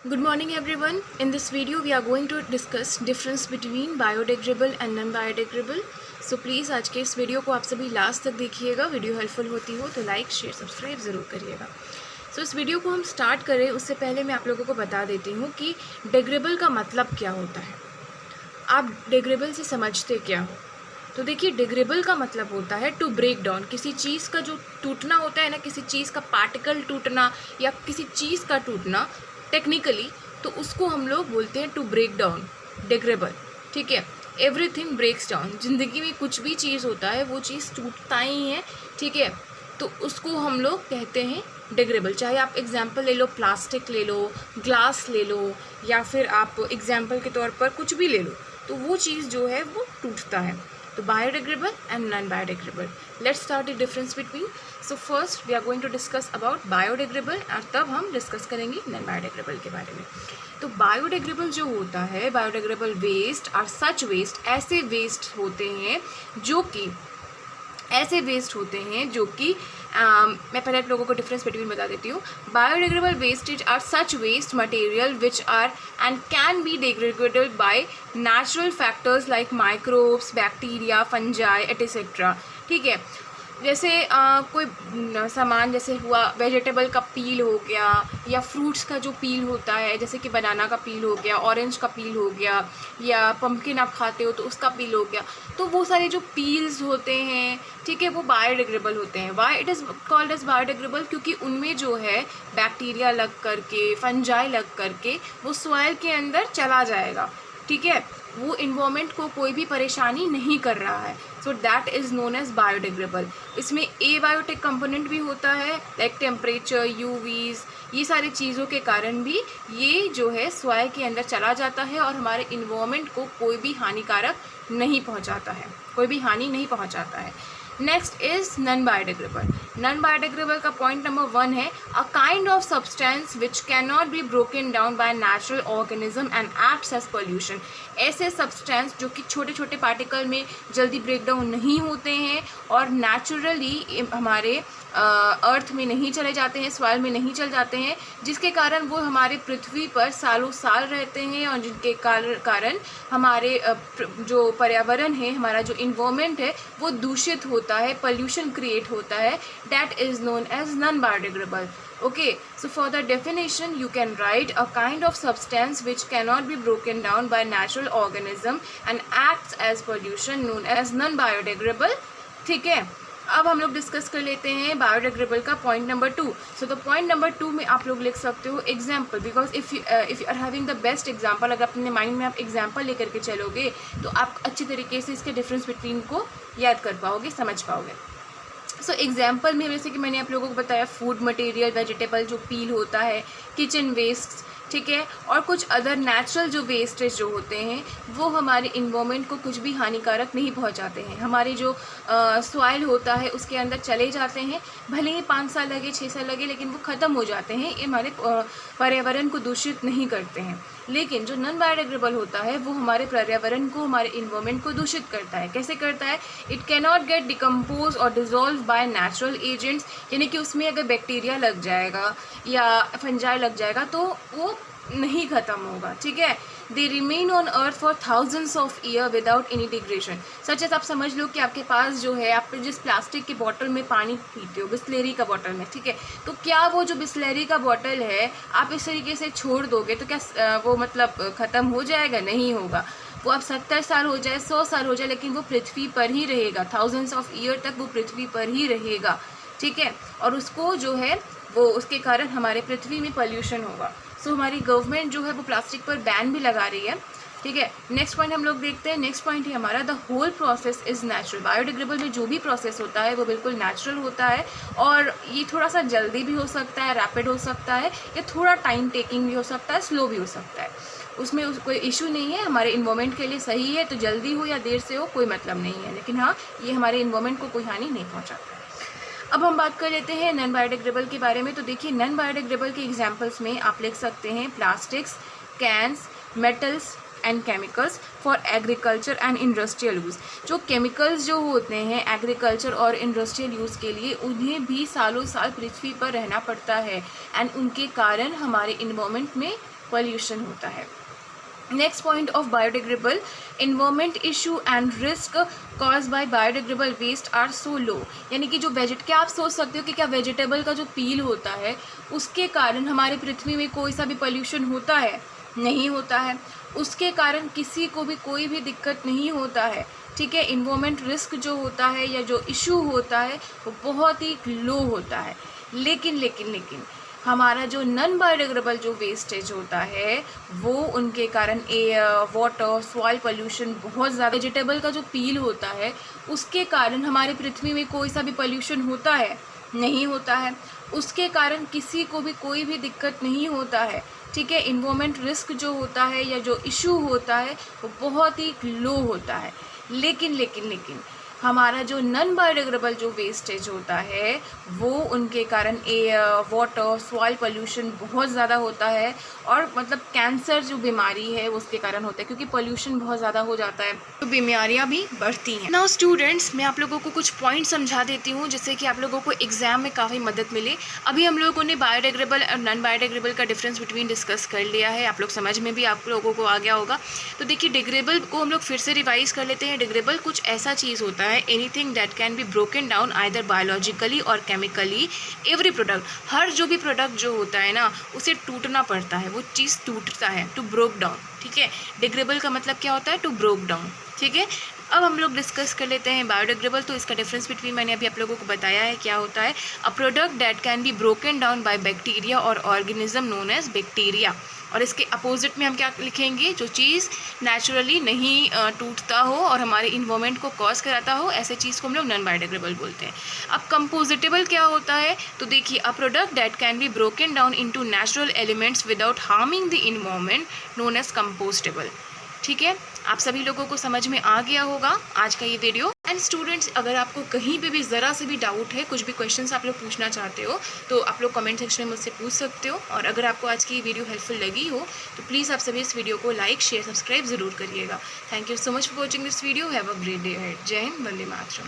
Good morning everyone. In this video we are going to discuss difference between biodegradable and non-biodegradable. So please आज के इस video को आप सभी last तक देखिएगा. वीडियो हेल्पफुल होती हो तो लाइक शेयर सब्सक्राइब ज़रूर करिएगा. सो इस वीडियो को हम स्टार्ट करें उससे पहले मैं आप लोगों को बता देती हूँ कि डेग्रेबल का मतलब क्या होता है. आप डेग्रेबल से समझते क्या हो? तो देखिए, डिग्रेबल का मतलब होता है टू ब्रेक डाउन. किसी चीज़ का जो टूटना होता है ना, किसी चीज़ का पार्टिकल टूटना या किसी चीज़ का टूटना टेक्निकली, तो उसको हम लोग बोलते हैं टू ब्रेक डाउन, डिग्रेबल. ठीक है, एवरीथिंग ब्रेक्स डाउन. ज़िंदगी में कुछ भी चीज़ होता है वो चीज़ टूटता ही है. ठीक है, तो उसको हम लोग कहते हैं डिग्रेबल. चाहे आप एग्जाम्पल ले लो, प्लास्टिक ले लो, ग्लास ले लो, या फिर आप एग्जाम्पल के तौर पर कुछ भी ले लो, तो वो चीज़ जो है वो टूटता है. तो biodegradable and non biodegradable. Let's start the difference between. So first we are going to discuss about biodegradable और तब हम डिस्कस करेंगे नॉन बायोडिग्रेबल के बारे में. तो बायोडिग्रेबल जो होता है, बायोडिग्रेबल वेस्ट और सच वेस्ट, ऐसे वेस्ट होते हैं जो कि मैं पहले आप लोगों को डिफरेंस बिटवीन बता देती हूँ. Biodegradable wastage are such waste material which are and can be degradable by natural factors like microbes, bacteria, fungi etcetera. ठीक है, जैसे कोई सामान जैसे हुआ वेजिटेबल का पील हो गया, या फ्रूट्स का जो पील होता है, जैसे कि बनाना का पील हो गया, ऑरेंज का पील हो गया, या पम्पकिन आप खाते हो तो उसका पील हो गया. तो वो सारे जो पील्स होते हैं, ठीक है, वो बायोडिग्रेडेबल होते हैं. Why it is called as biodegradable? क्योंकि उनमें जो है बैक्टीरिया लग करके, फंजाई लग करके वो सॉइल के अंदर चला जाएगा. ठीक है, वो इन्वायरमेंट को कोई भी परेशानी नहीं कर रहा है. So that is known as biodegradable. इसमें एबायोटिक कंपोनेंट भी होता है, लाइक टेम्परेचर, यूवीज़, ये सारी चीज़ों के कारण भी ये जो है सॉइल के अंदर चला जाता है और हमारे इन्वायरमेंट को कोई भी हानि नहीं पहुंचाता है. Next is non biodegradable. Non biodegradable का पॉइंट नंबर 1 है a kind of substance which can not be broken down by natural organism and acts as pollution. ऐसे सब्सटेंस जो कि छोटे छोटे पार्टिकल में जल्दी ब्रेक डाउन नहीं होते हैं और नेचुरली हमारे अर्थ में नहीं चले जाते हैं, सॉइल में नहीं चल जाते हैं, जिसके कारण वो हमारे पृथ्वी पर सालों साल रहते हैं और जिनके कारण हमारे जो पर्यावरण है, हमारा जो इन्वायरमेंट है, वो दूषित होता है, पोल्यूशन क्रिएट होता है. That is known as non biodegradable. Okay, so for the definition you can write a kind of substance which cannot be broken down by natural organism and acts as pollution known as non-biodegradable. ठीक है, अब हम लोग discuss कर लेते हैं biodegradable का point number 2. So the point number 2 में आप लोग लिख सकते हो example, because if you are having the best example. अगर अपने माइंड में आप एग्जाम्पल लेकर के चलोगे तो आप अच्छी तरीके से इसके डिफरेंस बिटवीन को याद कर पाओगे, समझ पाओगे. सो एग्जाम्पल में जैसे कि मैंने आप लोगों को बताया, फूड मटेरियल, वेजिटेबल जो पील होता है, किचन वेस्ट, ठीक है, और कुछ अदर नेचुरल जो वेस्टेज जो होते हैं वो हमारे इन्वायरमेंट को कुछ भी हानिकारक नहीं पहुंचाते हैं. हमारे जो सॉइल होता है उसके अंदर चले जाते हैं, भले ही 5 साल लगे, 6 साल लगे, लेकिन वो ख़त्म हो जाते हैं. ये हमारे पर्यावरण को दूषित नहीं करते हैं. लेकिन जो नॉन बायोडिग्रेडेबल होता है वो हमारे पर्यावरण को, हमारे इन्वायरमेंट को दूषित करता है. कैसे करता है? It can not gate decompose और डिजोल्व बाय नेचुरल एजेंट्स. यानी कि उसमें अगर बैक्टीरिया लग जाएगा या फंजाई लग जाएगा तो वो नहीं ख़त्म होगा. ठीक है, they remain on earth for thousands of year without any degradation. Such as आप समझ लो कि आपके पास जो है, आप जिस प्लास्टिक के बॉटल में पानी पीते हो, बिस्लेरी का बॉटल में, ठीक है, तो क्या वो जो बिस्लेरी का बॉटल है आप इस तरीके से छोड़ दोगे तो क्या वो मतलब ख़त्म हो जाएगा? नहीं होगा. वो अब 70 साल हो जाए, 100 साल हो जाए, लेकिन वो पृथ्वी पर ही रहेगा. थाउजेंड्स ऑफ ईयर तक वो पृथ्वी पर ही रहेगा. ठीक है, और उसको जो है वो उसके कारण हमारे पृथ्वी में पॉल्यूशन होगा. सो हमारी गवर्नमेंट जो है वो प्लास्टिक पर बैन भी लगा रही है. ठीक है, नेक्स्ट पॉइंट हम लोग देखते हैं. नेक्स्ट पॉइंट है हमारा the whole process is natural. Biodegradable में जो भी प्रोसेस होता है वो बिल्कुल नेचुरल होता है, और ये थोड़ा सा जल्दी भी हो सकता है, रैपिड हो सकता है, या थोड़ा टाइम टेकिंग भी हो सकता है, स्लो भी हो सकता है. उसमें कोई इशू नहीं है, हमारे इन्वायरमेंट के लिए सही है, तो जल्दी हो या देर से हो कोई मतलब नहीं है. लेकिन हाँ, ये हमारे इन्वायरमेंट को कोई हानि नहीं पहुँचाता है. अब हम बात कर लेते हैं नॉन बायोडिग्रेडेबल के बारे में. तो देखिए, नॉन बायोडिग्रेडेबल के एग्जांपल्स में आप लिख सकते हैं plastics, cans, metals and chemicals for agriculture and industrial use. जो केमिकल्स जो होते हैं एग्रीकल्चर और इंडस्ट्रियल यूज़ के लिए, उन्हें भी सालों साल पृथ्वी पर रहना पड़ता है, एंड उनके कारण हमारे इन्वायरमेंट में पॉल्यूशन होता है। Next point of biodegradable, environment issue and risk cause by biodegradable waste are so low. यानी कि जो क्या आप सोच सकते हो कि क्या वेजिटेबल का जो पील होता है उसके कारण हमारी पृथ्वी में कोई सा भी पॉल्यूशन होता है? नहीं होता है। उसके कारण किसी को भी कोई भी दिक्कत नहीं होता है, ठीक है। इन्वायरमेंट रिस्क जो होता है या जो इशू होता है वो बहुत ही लो होता है। लेकिन हमारा जो नॉन बायोडिग्रेडेबल जो वेस्टेज होता है वो उनके कारण एयर, वाटर, सॉइल पोल्यूशन बहुत ज़्यादा। वेजिटेबल का जो पील होता है उसके कारण हमारी पृथ्वी में कोई सा भी पोल्यूशन होता है? नहीं होता है। उसके कारण किसी को भी कोई भी दिक्कत नहीं होता है, ठीक है। इन्वायरमेंट रिस्क जो होता है या जो इशू होता है वो बहुत ही लो होता है। लेकिन हमारा जो नॉन बायोडिग्रेडेबल जो वेस्टेज होता है वो उनके कारण एयर, वाटर, सॉइल पोल्यूशन बहुत ज़्यादा होता है। और मतलब कैंसर जो बीमारी है उसके कारण होता है, क्योंकि पोल्यूशन बहुत ज़्यादा हो जाता है तो बीमारियां भी बढ़ती हैं। नाउ स्टूडेंट्स, मैं आप लोगों को कुछ पॉइंट समझा देती हूँ जिससे कि आप लोगों को एग्जाम में काफ़ी मदद मिले। अभी हम लोगों ने बायोडिग्रेडेबल और नॉन बायोडिग्रेडेबल का डिफरेंस बिटवीन डिस्कस कर लिया है, आप लोग समझ में भी आप लोगों को आ गया होगा। तो देखिए, डिग्रेडेबल को हम लोग फिर से रिवाइज कर लेते हैं। डिग्रेडेबल कुछ ऐसा चीज़ होता है, anything that can be broken down either biologically और केमिकली। एवरी प्रोडक्ट, हर जो भी प्रोडक्ट जो होता है ना उसे टूटना पड़ता है, वो चीज़ टूटता है, टू ब्रोक डाउन, ठीक है। डिग्रेडेबल का मतलब क्या होता है? टू ब्रोक डाउन, ठीक है। अब हम लोग डिस्कस कर लेते हैं बायोडिग्रेडेबल। तो इसका डिफरेंस बिटवीन मैंने अभी आप लोगों को बताया है क्या होता है। अ product that can be broken down by bacteria और ऑर्गेनिज्म नोन एज बैक्टीरिया। और इसके अपोजिट में हम क्या लिखेंगे? जो चीज़ नेचुरली नहीं टूटता हो और हमारे इन्वायरमेंट को कॉज कराता हो, ऐसे चीज़ को हम लोग नॉन बायोडिग्रेडेबल बोलते हैं। अब कंपोजिटेबल क्या होता है? तो देखिए, a product that can be broken down into natural elements without harming the environment known as compostable, ठीक है। आप सभी लोगों को समझ में आ गया होगा आज का ये वीडियो। एंड स्टूडेंट्स, अगर आपको कहीं पे भी ज़रा से भी डाउट है, कुछ भी क्वेश्चंस आप लोग पूछना चाहते हो तो आप लोग कमेंट सेक्शन में मुझसे पूछ सकते हो। और अगर आपको आज की ये वीडियो हेल्पफुल लगी हो तो प्लीज़ आप सभी इस वीडियो को लाइक, शेयर, सब्सक्राइब ज़रूर करिएगा। Thank you so much for watching this video. Have a great day ahead. जय हिंद, वंदे मातरम।